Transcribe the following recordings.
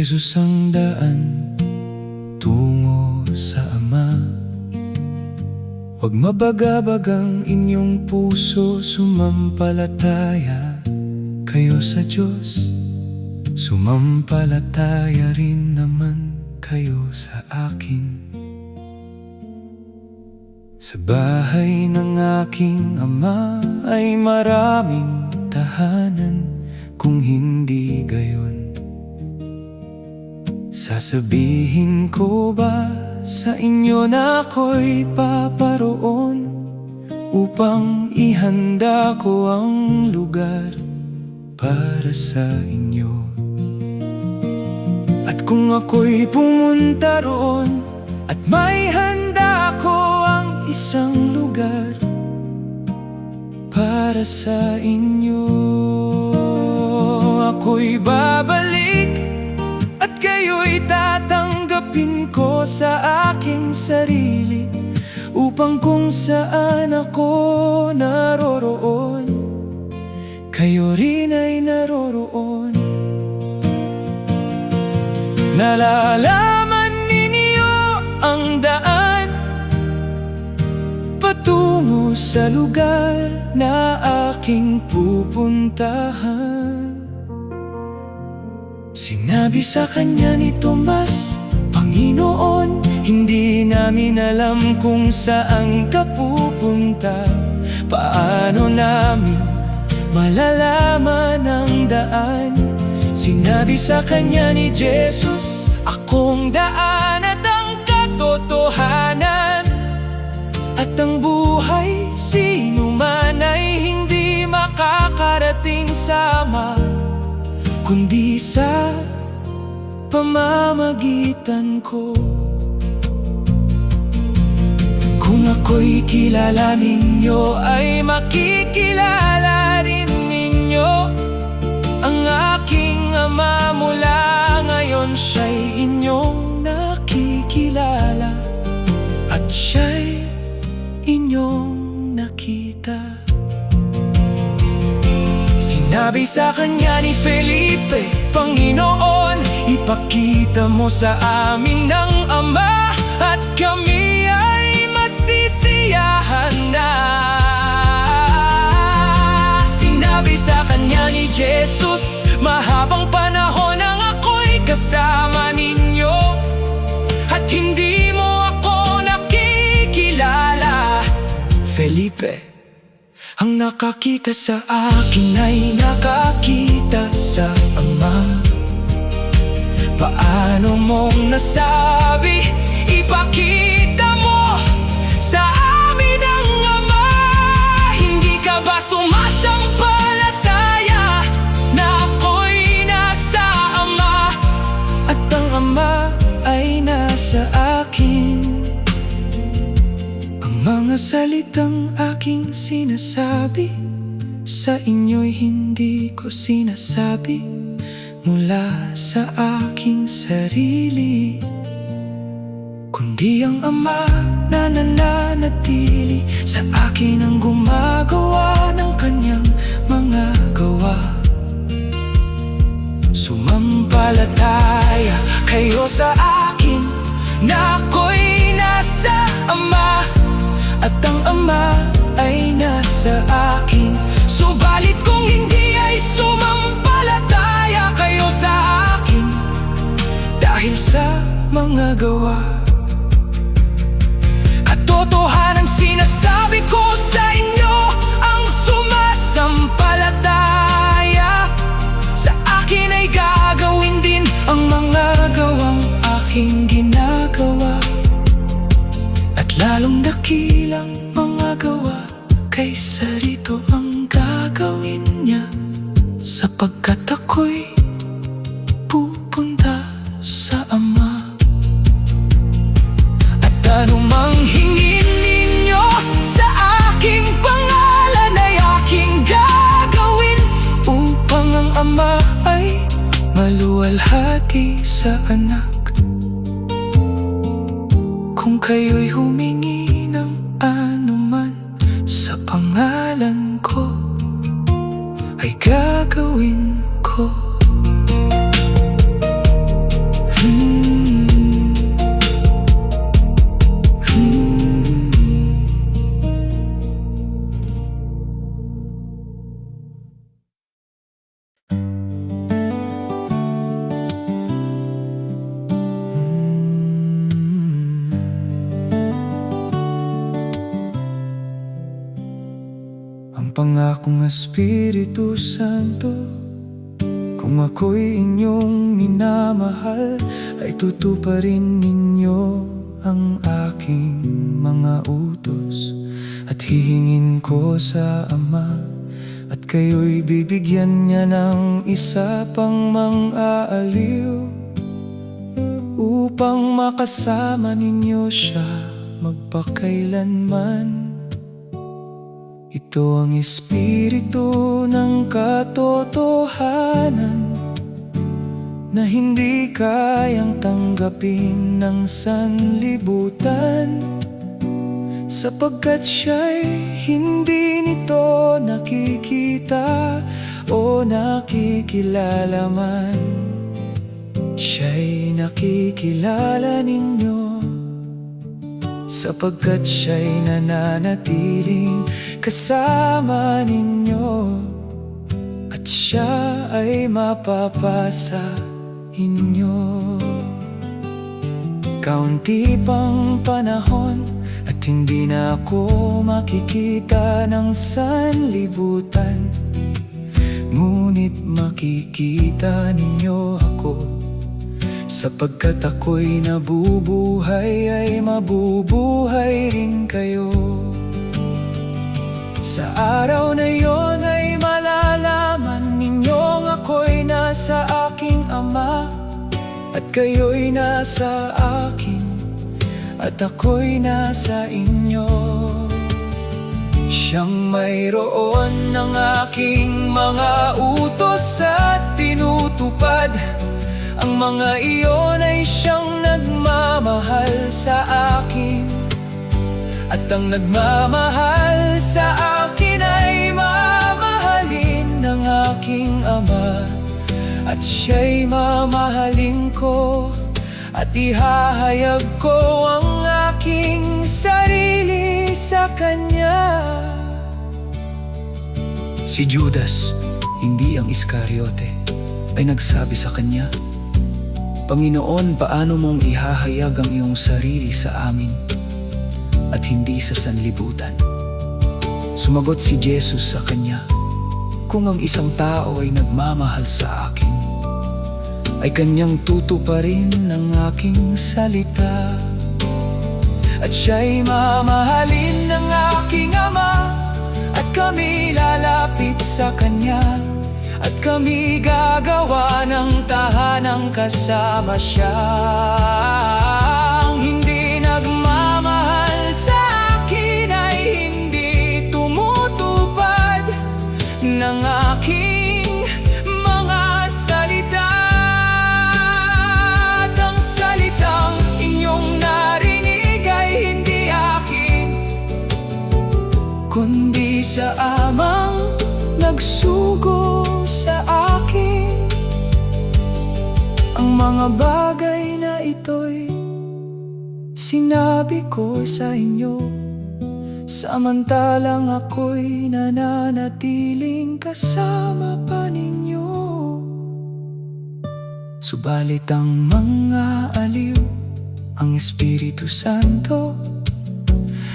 Jesus ang daan tungo sa Ama. Huwag mabagabag ang inyong puso, sumampalataya kayo sa Diyos. Sumampalataya rin naman kayo sa akin. Sa bahay ng aking Ama ay maraming tahanan. Kung hindi gayon, sasabihin ko ba sa inyo na ako'y paparoon upang ihanda ko ang lugar para sa inyo? At kung ako'y pumunta roon at may handa ko ang isang lugar para sa inyo, ako'y babalik at kayo'y tatanggapin ko sa aking sarili, upang kung saan ako naroroon, kayo rin ay naroroon. Nalalaman ninyo ang daan patungo sa lugar na aking pupuntahan. Sinabi sa kanya ni Tomas, Panginoon, hindi namin alam kung saan ka pupunta. Paano namin malalaman ang daan? Sinabi sa kanya ni Jesus, akong daan at ang katotohanan at ang buhay. Sino man ay hindi makakarating sa Ama kundi sa pamamagitan ko. Kung ako'y kilala ninyo, ay makikilala rin ninyo ang aking Ama. Mula ngayon siya'y inyong nakikilala at siya'y inyong nakita. Sinabi sa kanya ni Felipe, Panginoon, ipakita mo sa amin ng Ama at kami ay masisiyahan na. Sinabi sa kanya ni Jesus, mahabang panahon ang ako'y kasama ninyo at hindi mo ako nakikilala. Felipe, ang nakakita sa akin ay nakakita sa Ama. Paano mong nasabi, ipakita mo sa amin ang Ama? Hindi ka ba sumasampalataya na ako'y nasa Ama at ang Ama ay nasa akin? Mga salitang aking sinasabi sa inyo'y hindi ko sinasabi mula sa aking sarili, kundi ang Ama na nananatili sa akin ang gumagawa ng kanyang mga gawa. Sumampalataya kayo sa akin na ako'y nasa Ama at ang Ama ay nasa akin. Subalit kung hindi ay sumampalataya kayo sa akin dahil sa mga gawa, katotohanan sinasabi ko sa inyo, ang sumasampalataya sa akin ay gagawin din ang mga gawang aking ginagawa, at lalong dakilang mga gawa kaysa rito ang gagawin niya, sapagkat ako'y pupunta sa Ama. At anumang hingin ninyo sa aking pangalan ay aking gagawin, upang ang Ama ay maluwalhati sa Anak. Kung kayo'y humingi ng anuman sa pangalan ko, ay gagawin ko. pangakong Espiritu Santo, kung ako'y inyong minamahal, ay tutuparin ninyo ang aking mga utos. At hihingin ko sa Ama, at kayo'y bibigyan niya ng isa pang mang-aaliw, upang makasama ninyo siya magpakailanman. Ito ang Espiritu ng katotohanan, na hindi kayang tanggapin ng sanlibutan, sapagkat siya'y hindi nito nakikita o nakikilala man. Siya'y nakikilala ninyo, sapagkat siya'y nananatiling kasama ninyo, at siya ay mapapasa inyo. Kaunti pang panahon, at hindi na ako makikita ng sanlibutan, ngunit makikita ninyo ako. Sapagkat ako'y nabubuhay, ay mabubuhay rin kayo. Sa araw na yon ay malalaman ninyong ako'y nasa aking Ama, at kayo'y nasa akin, at ako'y nasa inyo. Siyang mayroon ng aking mga utos at tinutupad, ang mga iyon ay siyang nagmamahal sa akin, at ang nagmamahal sa akin ay mamahalin ng aking Ama, at siya'y mamahalin ko, at ihahayag ko ang aking sarili sa Kanya. Si Judas, hindi ang Iscariote, ay nagsabi sa Kanya, Panginoon, paano mong ihahayag ang iyong sarili sa amin at hindi sa sanlibutan? Sumagot si Jesus sa Kanya, kung ang isang tao ay nagmamahal sa akin, ay kanyang tutuparin ng aking salita, at siya'y mamahalin ng aking Ama, at kami lalapit sa Kanya, at kami gagawa ng tahanang kasama siya. Ang hindi nagmamahal sa akin ay hindi tumutupad ng aking mga salita. At ang salitang inyong narinig ay hindi akin, kundi sa Amang nagsugo sa akin. Ang mga bagay na ito'y sinabi ko sa inyo, samantalang ako'y nananatiling kasama pa ninyo. Subalit ang mga aliw, ang Espiritu Santo,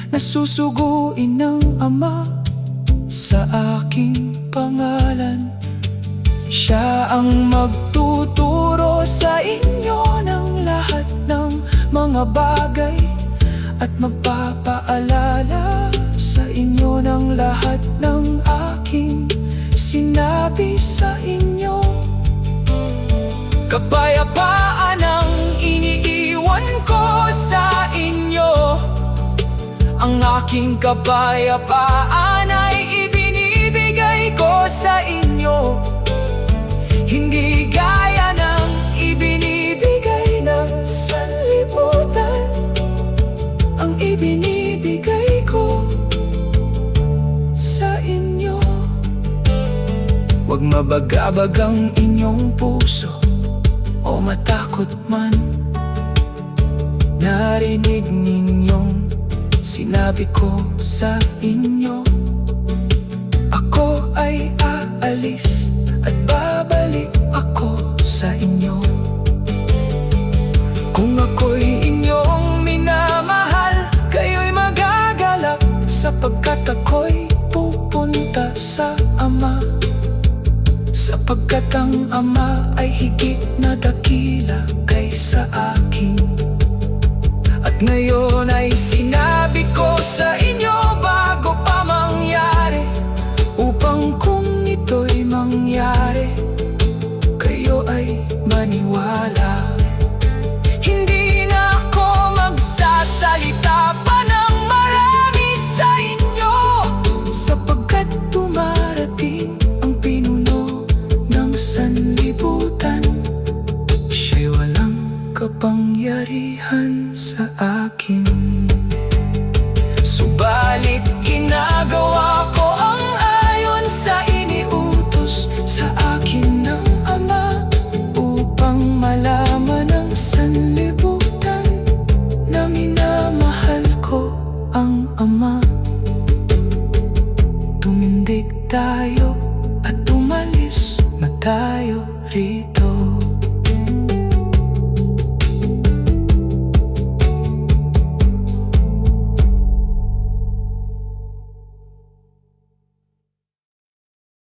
nasusuguin ng Ama sa aking pangalan. Siya ang magtuturo sa inyo ng lahat ng mga bagay, at magpapaalala sa inyo ng lahat ng aking sinabi sa inyo. Kapayapaan ang iniiwan ko sa inyo, ang aking kapayapaan ay ibinibigay ko sa inyo. Hindi gaya ng ibinibigay ng sanlibutan, ang ibinibigay ko sa inyo. Huwag mabagabag ang inyong puso o matakot man. Narinig ninyong sinabi ko sa inyo, ako ay aalis at babalik ako sa inyo. Kung ako'y inyong minamahal, kayo'y magagalak, sapagkat ako'y pupunta ay higit na dakila kaysa akin. At ngayon ay sinabi ko sa inyo bago pa mangyari, upang kung ito'y mangyari, kayo ay maniwala. Hindi na ako magsasalita pa ng marami sa inyo, sapagkat dumarating ang pinuno ng sanlibutan. Siya'y walang kapangyarihan sa akin. Subalit